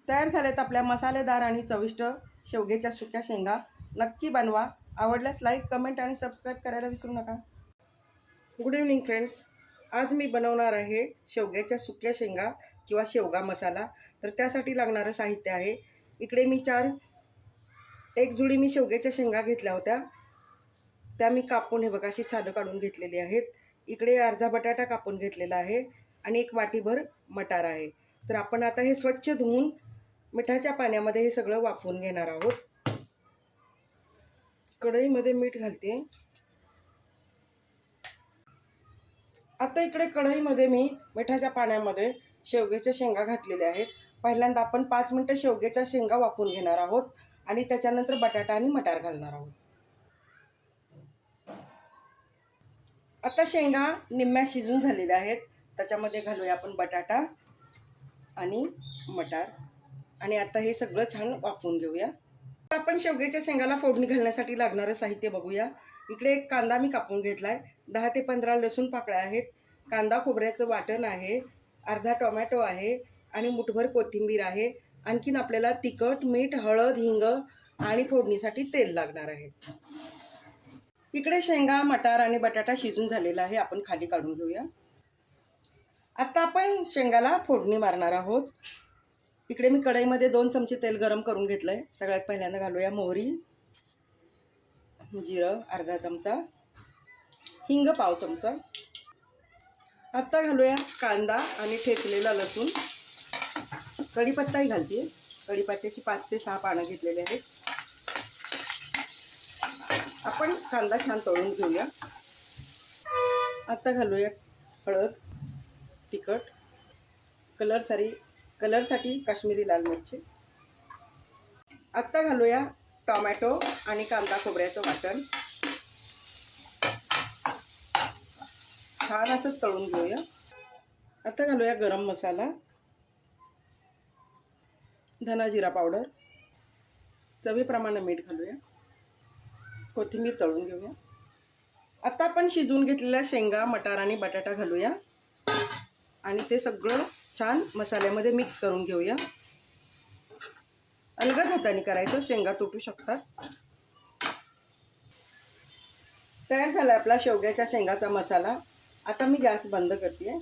तयार झाल्यात आपल्या मसालेदार आणि चविष्ट शेवग्याच्या सुक्या शेंगा. नक्की बनवा. आवडल्यास लाईक, कमेंट आणि सबस्क्राईब करायला विसरू नका. Good evening friends. आज मी बनवणार आहे शेवग्याच्या सुक्या शेंगा किंवा शेवगा मसाला. तर त्यासाठी लागणारं साहित्य आहे, इकडे मी एक जुडी मी शेवग्याच्या शेंगा घेतल्या होत्या. त्या मी कापून हे बघा अशी सालं काढून घेतलेली आहेत. इकडे अर्धा बटाटा कापून घेतलेला आहे आणि एक वाटीभर मटार आहे. तर आपण आता हे स्वच्छ धुवून मिठाच्या पाण्यामध्ये हे सगळं वाफवून घेणार आहोत. कढईमध्ये मीठ घालते. आता इकडे कढईमध्ये मी मिठाच्या पाण्यामध्ये शेवग्याच्या शेंगा घातलेल्या आहेत. पहिल्यांदा आपण 5 मिनिटं शेवग्याच्या शेंगा वाफवून घेणार आहोत आणि त्याच्यानंतर बटाटा आणि मटार घालणार आहोत. आता शेंगा निम्म्या शिजून झालेल्या आहेत. त्याच्यामध्ये घालूया आपण बटाटा आणि मटार आणि आता हे सगळं छान वाफवून घेऊया. आपण शेवग्याच्या शेंगाला फोडणी घालण्यासाठी लागणारं साहित्य बघूया. इकडे एक कांदा मी कापून घेतलाय. 10 ते 15 लसूण पाकळ्या आहेत. कांदा खोबऱ्याचं वाटण आहे. अर्धा टोमॅटो आहे आणि मुठभर कोथिंबीर आहे. आणखीन आपल्याला तिखट, मीठ, हळद, हिंग आणि फोडणीसाठी तेल लागणार आहे. इकडे शेंगा, मटार आणि बटाटा शिजून झालेला आहे. आपण खाली काढून घेऊया. आता आपण शेंगाला फोडणी मारणार आहोत. इकडे मी कढईमध्ये 2 चमचे तेल गरम करून घेतलंय. सगळ्यात पहिल्यांदा घालूया मोहरी, जिरं अर्धा चमचा, हिंग पाव चमचा. आता घालूया कांदा आणि ठेचलेला लसूण. कढीपत्ताही घालते. कढीपत्त्याची 5 ते 6 पानं घेतलेली आहेत. आपण कांदा छान तळून घेऊया. आता घालूया हळद, तिखट, कलरसाठी काश्मीरी लाल मिरची. आता घालूया टोमॅटो आणि कांदा खोबऱ्याचं वाटण. छान असं तळून घेऊया. आता घालूया गरम मसाला, धना जिरा पावडर, चवीप्रमाणे मीठ घालूया. कोथिंबीर तळून घेऊया. आता आपण शिजवून घेतलेल्या शेंगा, मटार आणि बटाटा घालूया आणि ते सगळं छान मसाल्यामध्ये मिक्स करून घेऊया. अलगद हाताने करायचं, शेंगा तुटू शकतात. तयार झाला आपला शेवग्याच्या शेंगाचा मसाला. आता मी गॅस बंद करते.